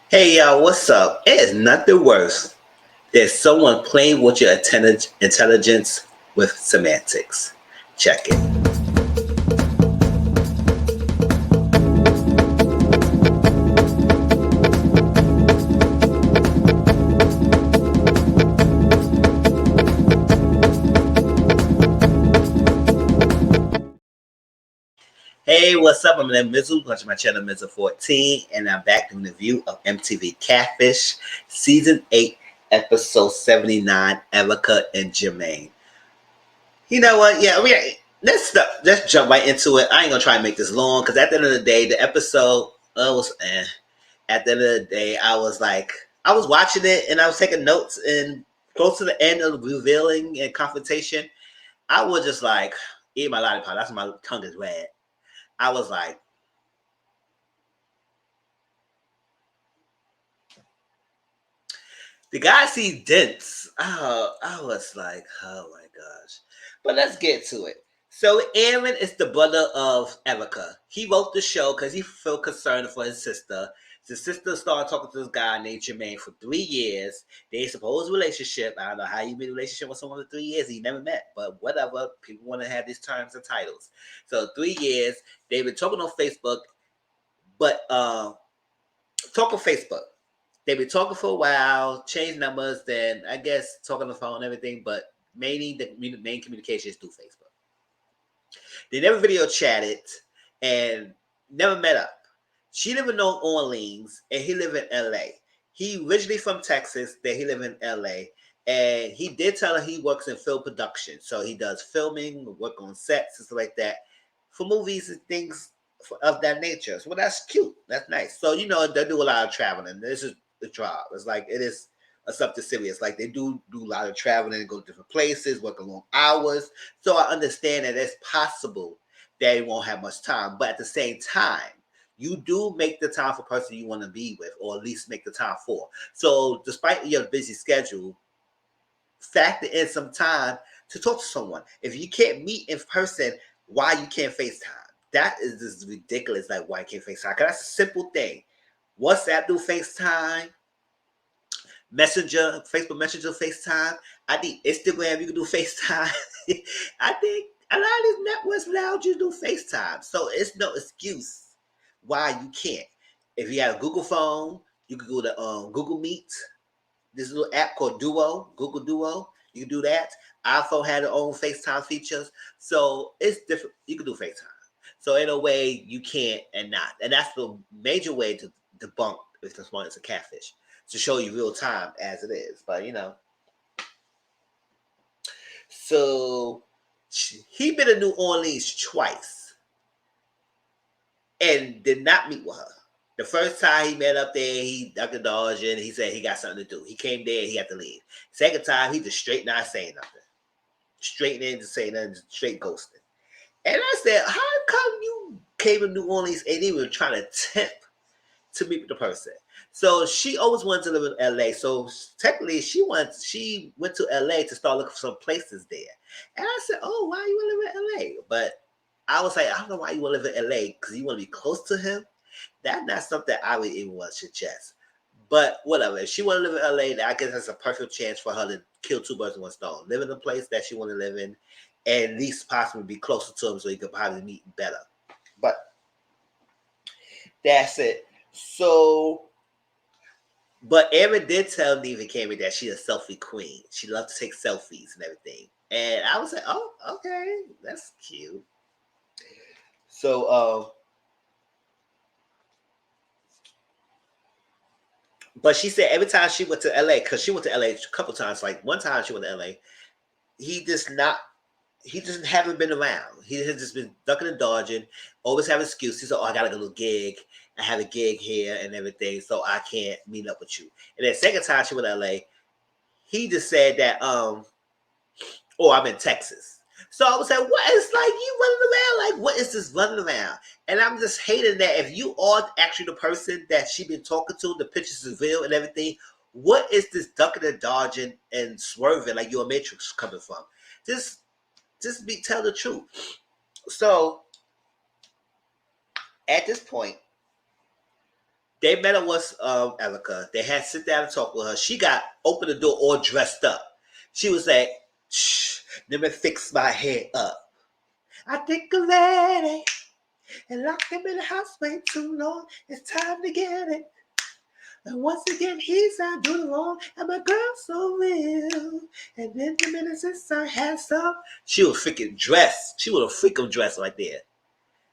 Hey y'all, what's up? It is nothing worse than someone playing with your intelligence with semantics. Check it. Hey, what's up? I'm Mizzle, watching my channel Mizzle 14, and I'm back doing the review of MTV CATFISH, Season 8, Episode 79, Ericka and Jermaine. You know what? Yeah, let's jump right into it. I ain't gonna try and make this long because at the end of the day, the episode was at the end of the day, I was watching it and I was taking notes. And close to the end of the revealing and confrontation, I was just like, eat my lollipop. That's why my tongue is red. I was like, the guy sees dents. Oh, I was like, oh my gosh. But let's get to it. So Aaron is the brother of Ericka. He wrote the show because he felt concerned for his sister. His sister started talking to this guy named Jermaine for 3 years. They supposed relationship. I don't know how you made a relationship with someone for 3 years he never met, but whatever. People want to have these terms and titles. So 3 years, they've been talking on Facebook, but talk on Facebook. They've been talking for a while, changed numbers, then I guess talking on the phone and everything, but mainly the main communication is through Facebook. They never video chatted and never met up. She live in New Orleans and he live in LA. He originally from Texas, then he live in LA. And he did tell her he works in film production. So he does filming, work on sets and stuff like that for movies and things of that nature. So well, that's cute. That's nice. So they do a lot of traveling. This is the job. It's like it is something serious. Like they do a lot of traveling and go to different places, work long hours. So I understand that it's possible they won't have much time, but at the same time, you do make the time for the person you want to be with, or at least make the time for. So despite your busy schedule, factor in some time to talk to someone. If you can't meet in person, why you can't FaceTime? That is just ridiculous. Like why you can't FaceTime? Because that's a simple thing. WhatsApp do FaceTime. Messenger, Facebook Messenger, FaceTime. I think Instagram, you can do FaceTime. I think a lot of these networks allow you to do FaceTime. So it's no excuse why you can't. If you have a Google phone, you can go to Google Meet. This little app called Duo, Google Duo. You can do that. iPhone had their own FaceTime features. So it's different. You can do FaceTime. So in a way, you can't and not. And that's the major way to debunk if this one is a catfish. To show you real time as it is. But so he been in New Orleans twice and did not meet with her. The first time he met up there, he ducked the dodge and he said he got something to do. He came there and he had to leave. Second time, he just straight not saying nothing. Straight in to say nothing, straight ghosting. And I said, how come you came to New Orleans and you were trying to tempt to meet with the person? So she always wanted to live in LA. So technically she went to LA to start looking for some places there. And I said, oh, why you want to live in LA? But I was like, I don't know why you want to live in LA because you want to be close to him. That's not something I would even want to suggest. But whatever. If she want to live in LA, I guess that's a perfect chance for her to kill two birds with one stone. Live in a place that she want to live in, and at least possibly be closer to him so he could probably meet better. But that's it. So, but Erin did tell Neva Kamie that she's a selfie queen. She loves to take selfies and everything. And I was like, oh, okay, that's cute. So, but she said every time she went to LA, because she went to LA a couple times, like one time she went to LA, he just haven't been around. He has just been ducking and dodging, always have excuses. Oh, I got a little gig. I have a gig here and everything, so I can't meet up with you. And then second time she went to LA, he just said that, oh, I'm in Texas. So I was like, what? It's like you running around. Like, what is this running around? And I'm just hating that if you are actually the person that she been talking to, the pictures is real and everything, what is this ducking and dodging and swerving like you're a matrix coming from? Just tell the truth. So at this point, They met up with Ericka. They had to sit down and talk with her. She got opened the door all dressed up. She was like, shh, let me fix my hair up. I think I'm ready and locked him in the house way too long. It's time to get it. And once again, he's not doing wrong. And my girl's so real. And then the minute since I had some, she was freaking dressed. She was a freaking dress right there.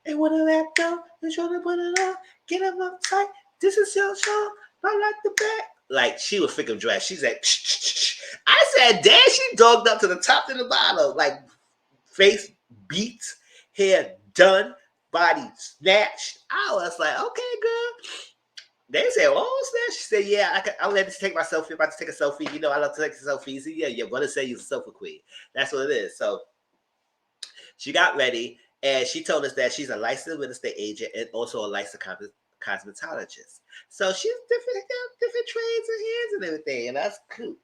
And when I wrapped up, they're trying to put it on. Get him up tight. This is your show. I like the back. Like, she was freaking dressed. She's like, shh, shh, shh. I said, damn, she dogged up to the top to the bottom. Like, face beat, hair done, body snatched. I was like, okay, girl. They said, oh, snatch. She said, yeah, I'll let you take my selfie. I'm about to take a selfie. You know, I love to take selfies. Yeah, your brother said you're a selfie queen. That's what it is. So she got ready, and she told us that she's a licensed real estate agent and also a licensed cosmetologist. So she's different trades and hands and everything, and that's cool.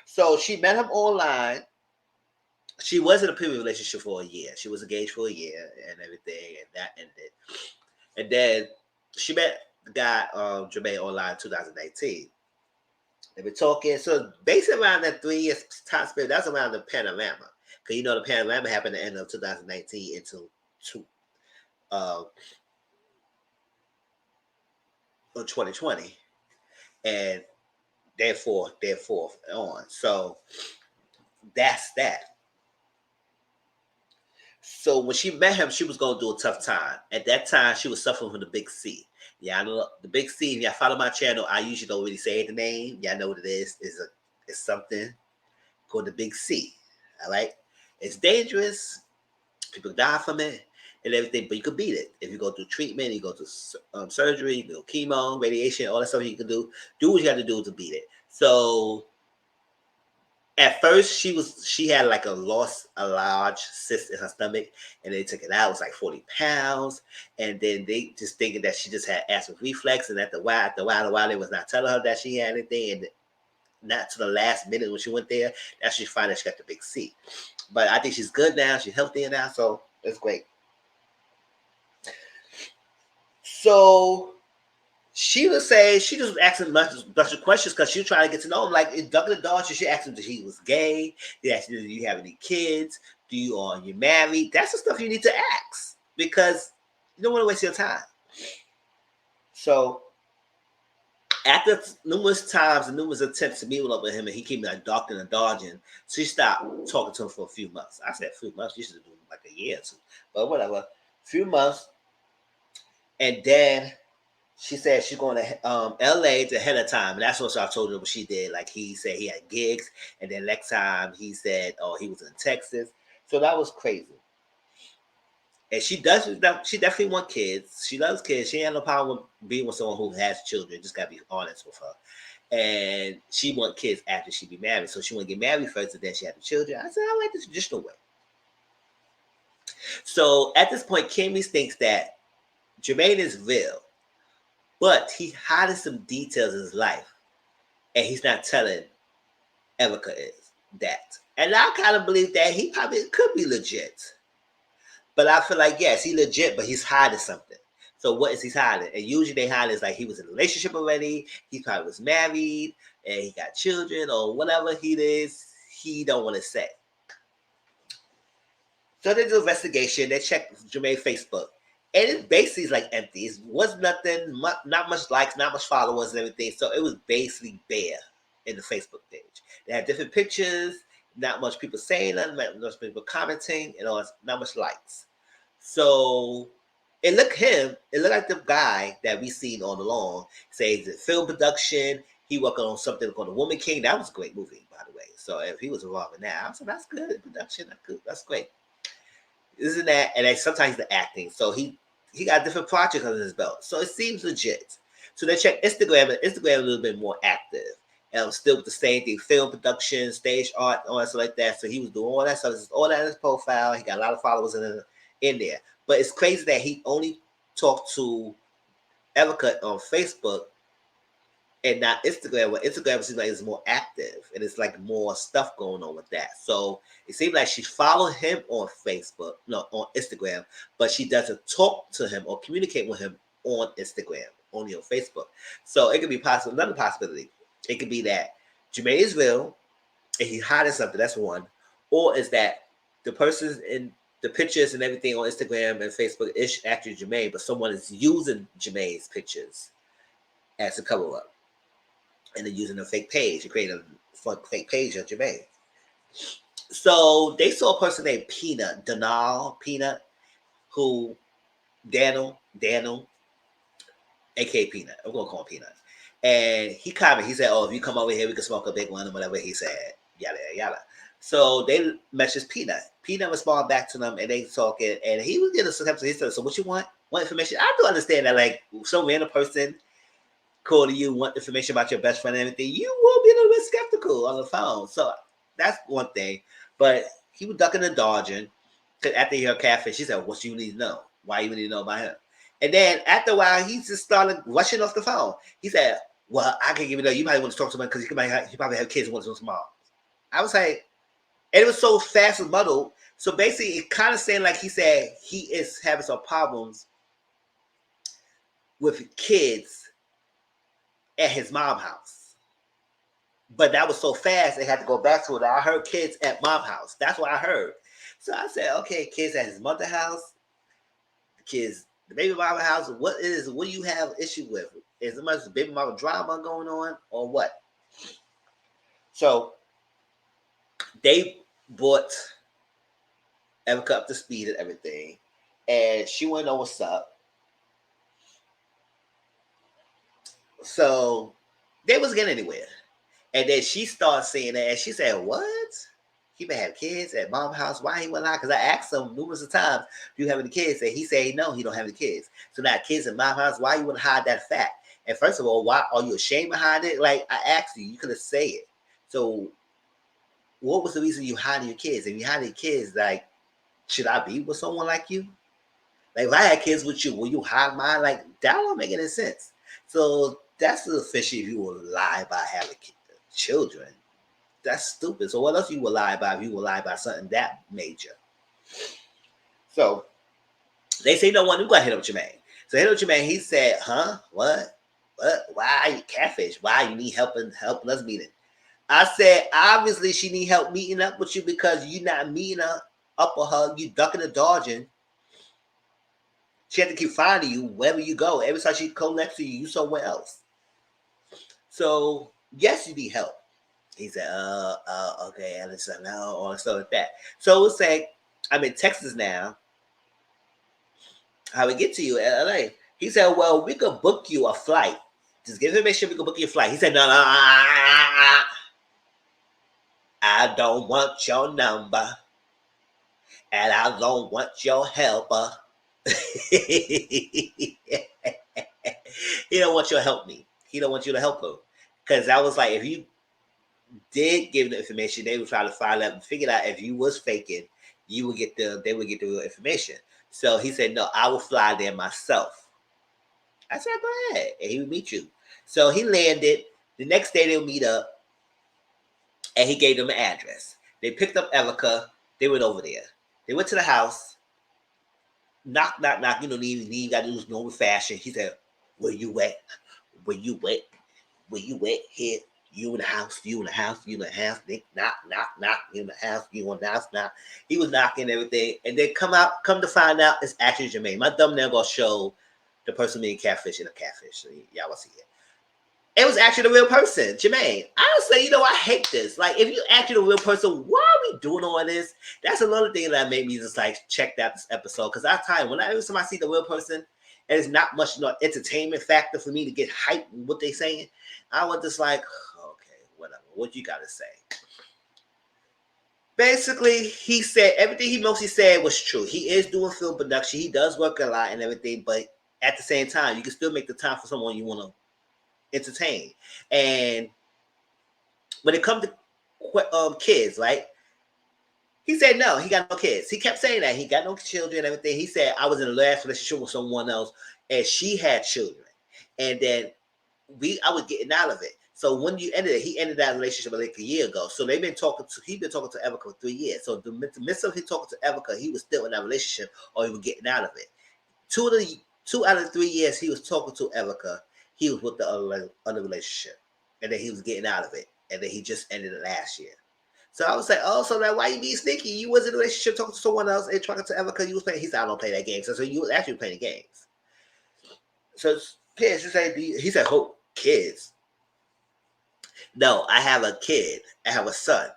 So she met him online. She was in a previous relationship for a year. She was engaged for a year and everything, and that ended. And then she met the guy, Jermaine, online in 2019. They've been talking. So basically around that 3 years time span, that's around the panorama. Because you know the panorama happened at the end of 2019 into 2020. And therefore on. So that's that. So when she met him, she was going to do a tough time. At that time, she was suffering from the big C. Yeah, I know the big C. If y'all follow my channel, I usually don't really say the name. Y'all know what it is. It's something called the big C. All right? It's dangerous. People die from it and everything, but you can beat it. If you go through treatment, you go through surgery, you go chemo, radiation, all that stuff you can do. Do what you have to do to beat it. So at first, she had like a large cyst in her stomach, and they took it out. It was like 40 pounds, and then they just thinking that she just had acid reflux, and after a while, they was not telling her that she had anything, and not to the last minute when she went there, that she found out she got the big C. But I think she's good now. She's healthier now, so it's great. So she was saying she just was asking a bunch of questions because she was trying to get to know him. Like in Duck the Dodger, she asked him if he was gay. They asked him, do you have any kids? Are you married? That's the stuff you need to ask because you don't want to waste your time. So after numerous times and numerous attempts to meet up with him, and he kept like docking and dodging, she stopped talking to him for a few months. I said a few months. You should do like a year or two, but whatever. A few months, and then she said she's going to LA ahead of time. And that's what I told her what she did. Like he said he had gigs. And then next time he said, oh, he was in Texas. So that was crazy. And she definitely wants kids. She loves kids. She ain't no problem with being with someone who has children. Just got to be honest with her. And she wants kids after she be married. So she want to get married first and then she had the children. I said, I like the traditional way. So at this point, Kamie thinks that Jermaine is real. But he hiding some details in his life, and he's not telling Ericka is that. And I kind of believe that he probably could be legit. But I feel like, yes, he's legit, but he's hiding something. So what is he hiding? And usually they hide is like he was in a relationship already, he probably was married, and he got children, or whatever he is, he don't want to say. So they do an investigation. They check Jermaine's Facebook. And it basically is like empty. It was nothing, not much likes, not much followers and everything. So it was basically bare in the Facebook page. They had different pictures, not much people saying nothing, not much people commenting, and all, not much likes. So it looked like the guy that we seen on the lawn. Says the film production. He working on something called The Woman King. That was a great movie, by the way. So if he was involved in that, I said that's good production. That's great. Isn't that? And then sometimes the acting. So he got different projects under his belt. So it seems legit. So they check Instagram, and Instagram a little bit more active. And still with the same thing, film production, stage art, all that stuff like that. So he was doing all that stuff. All that in his profile. He got a lot of followers in there. But it's crazy that he only talked to Ericka on Facebook and not Instagram. Well, Instagram seems like it's more active and it's like more stuff going on with that. So it seems like she followed him on on Instagram, but she doesn't talk to him or communicate with him on Instagram. only on Facebook. So it could be possible. Another possibility. It could be that Jermaine is real and he's hiding something. That's one. Or is that the person in the pictures and everything on Instagram and Facebook is actually Jermaine, but someone is using Jermaine's pictures as a cover up, and they're using a fake page to create a fake page of Jermaine. So they saw a person named Peanut, who Daniel, aka Peanut. I'm gonna call him Peanut. And he commented, he said, "Oh, if you come over here, we can smoke a big one," or whatever he said. Yada yada. So they messaged Peanut. Peanut responded back to them, and they talking, and he was getting some. He said, "So what you want? Want information?" I do understand that, like, some random person calling you, want information about your best friend and everything, you will be a little bit skeptical on the phone. So that's one thing. But he was ducking and dodging. Because after he heard Catfish, he said, "What you need to know? Why you need to know about him?" And then after a while, he just started rushing off the phone. He said, "Well, I can give you that. You might want to talk to him because he probably have kids and wants to tomorrow." I was like, and it was so fast and muddled. So basically, it kind of saying like he said he is having some problems with kids at his mom's house. But that was so fast, they had to go back to it. I heard kids at mom's house. That's what I heard. So I said, okay, kids at his mother's house, kids, the baby mama house. What do you have issue with? Is there much baby mama drama going on or what? So they brought Ericka up to speed and everything, and she wanted to know what's up. So they was getting anywhere. And then she started saying that, and she said, "What? He may have kids at mom's house. Why he went out?" Because I asked him numerous of times, "Do you have any kids?" And he said, "No, he don't have any kids." So now kids in mom's house, why you want to hide that fact? And first of all, why are you ashamed behind it? Like I asked you, you could have said it. So what was the reason you hiding your kids? If you hiding your kids, like, should I be with someone like you? Like if I had kids with you, will you hide mine? Like that don't make any sense. So that's the fishy if you will lie about having children. That's stupid. So what else you will lie about if you will lie about something that major? So they say no one. We gotta hit up Jermaine. So hit up Jermaine. He said, "Huh? What? What? Why are you catfish? Why you need helping us meeting?" I said, "Obviously she need help meeting up with you because you not meeting up with her. You ducking and dodging. She had to keep finding you wherever you go. Every time she come next to you, you somewhere else. So yes, you need help." He said, okay, and it's no, or stuff like that. So it's like, I'm in Texas now. How we get to you at LA? He said, "Well, we could book you a flight. Just give information, we could book you a flight." He said, "No, I don't want your number, and I don't want your helper." He don't want you to help me. He don't want you to help him. Because I was like, if you did give the information, they would try to find out and figure out if you was faking, they would get the real information. So he said, "No, I will fly there myself." I said, "Go ahead," and he would meet you. So he landed. The next day they'll meet up, and he gave them an address. They picked up Ericka. They went over there. They went to the house. Knock, knock, knock. You know, you got to do normal fashion. He said, "Where you at? Where you at? Where you at? Here. You in the house, you in the house, you in the house, Nick, knock, knock, knock, you in the house, you in the house, knock." He was knocking everything, and they come to find out it's actually Jermaine. My thumbnail gonna show the person being catfish and a catfish, so y'all will see it. It was actually the real person, Jermaine. I would say, I hate this. Like, if you actually the real person, why are we doing all this? That's another thing that made me just like check out this episode. Because I tell you, every time I see the real person, and it's not much entertainment factor for me to get hyped with what they saying, I was just like, okay, whatever. What you got to say? Basically, he said everything he mostly said was true. He is doing film production. He does work a lot and everything, but at the same time, you can still make the time for someone you want to entertain. And when it comes to kids, right? He said no, he got no kids. He kept saying that he got no children and everything. He said, "I was in a last relationship with someone else, and she had children, and then I was getting out of it." So when you ended it, he ended that relationship like a year ago. So he's been talking to Ericka for 3 years. So the midst of him talking to Ericka, he was still in that relationship, or he was getting out of it. Two 2 out of the 3 years he was talking to Ericka, he was with the other relationship. And then he was getting out of it. And then he just ended it last year. So I was like, oh, so now why you being sneaky? You was in a relationship talking to someone else and talking to Ericka. You was playing. He said, I don't play that game. So you was actually playing the games. So kids, he said, oh, kids. No, I have a kid. I have a son.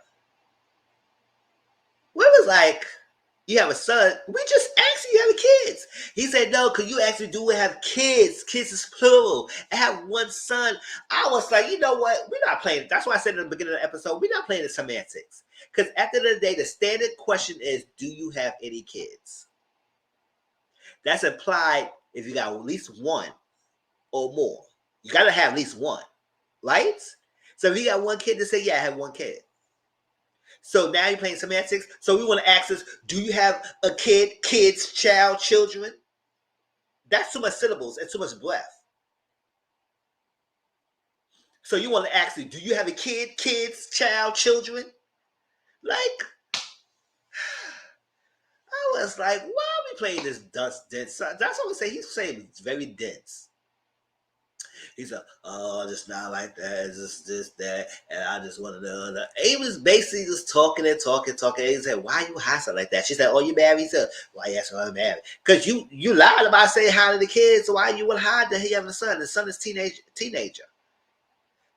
We was like, you have a son? We just asked you have kids. He said, no, because you actually do have kids. Kids is plural. I have one son. I was like, you know what? We're not playing. That's why I said in the beginning of the episode, we're not playing the semantics. Because at the end of the day, the standard question is, do you have any kids? That's implied if you got at least one or more. You got to have at least one, right? So if you got one kid, to say, yeah, I have one kid. So now you're playing semantics. So we want to ask us, do you have a kid, kids, child, children? That's too much syllables and too much breath. So you want to ask me, do you have a kid, kids, child, children? Like, I was like, why are we playing this dense? That's what I say. He's saying it's very dense. He's like, oh, it's not like that. It's just this, that, and I just want to know. He was basically just talking and talking. He said, why you hostile like that? She said, oh, you married? He said, why you asking I'm married? Because you lied about saying hi to the kids, so why you would hide that he have a son? The son is teenager.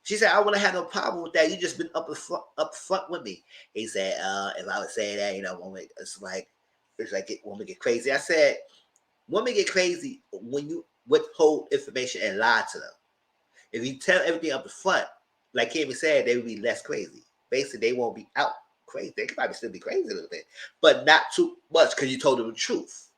She said, I wouldn't have no problem with that. You just been up front with me. He said, if I would say that, it's like women get crazy. I said, women get crazy when you withhold information and lie to them. If you tell everything up front, like Kamie said, they would be less crazy. Basically, they won't be out crazy. They could probably still be crazy a little bit, but not too much because you told them the truth.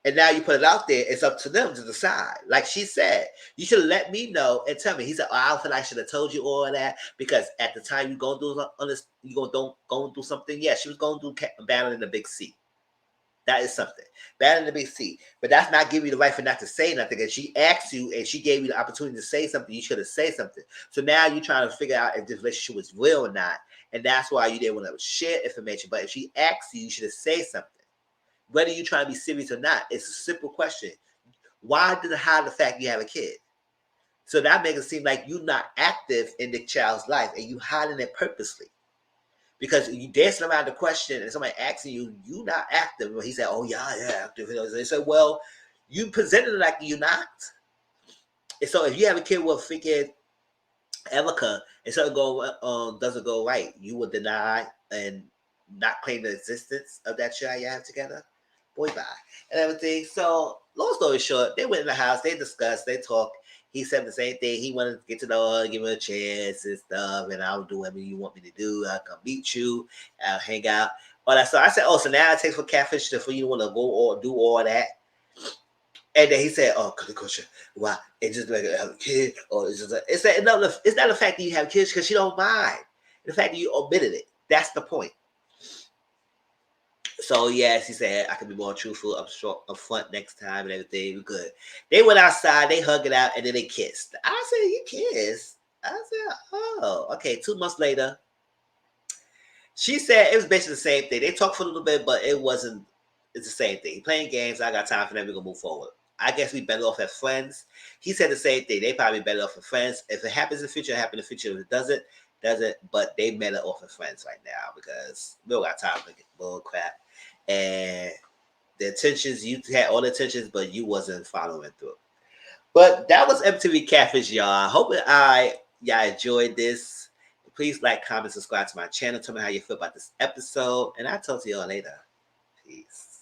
And now you put it out there, it's up to them to decide. Like she said, you should have let me know and tell me. He said, oh, I feel like I should have told you all of that because at the time you going through something. Yeah, she was going through battling the big C. That is something. Battling the big C. But that's not giving you the right for not to say nothing. And she asked you and she gave you the opportunity to say something. You should have said something. So now you're trying to figure out if this relationship was real or not. And that's why you didn't want to share information. But if she asked you, you should have said something. Whether you're trying to be serious or not, it's a simple question. Why did it hide the fact you have a kid? So that makes it seem like you're not active in the child's life and you hiding it purposely. Because you dancing around the question and somebody asking you, you not active. He said, oh, yeah, active. They said, well, you presented it like you're not. And so if you have a kid with freaking Ericka and something doesn't go right, you will deny and not claim the existence of that child you have together. Boy, bye. And everything. So, long story short, they went in the house, they discussed, they talked. He said the same thing. He wanted to get to know her, give her a chance and stuff, and I'll do whatever you want me to do. I'll come meet you, I'll hang out, all that. So I said, oh, so now it takes for catfish for you to want to go or do all that. And then he said, oh, coach, why? It's just like have a kid, or it's just it's not the fact that you have kids because she don't mind. The fact that you omitted it. That's the point. So yes, he said I can be more truthful up front next time and everything. We're good. They went outside, they hugged it out, and then they kissed. I said, you kissed? I said, oh, okay. 2 months later, she said it was basically the same thing. They talked for a little bit, but it wasn't. It's the same thing. Playing games. I got time for them. We're gonna move forward. I guess we better off as friends. He said the same thing. They probably better off as friends. If it happens in the future, it happens in the future. If it doesn't. But they better off as friends right now because we don't got time for bull crap. And the intentions, you had all the intentions, but you wasn't following through. But that was MTV Catfish, y'all. I hope y'all enjoyed this. Please like, comment, subscribe to my channel. Tell me how you feel about this episode. And I'll talk to y'all later. Peace.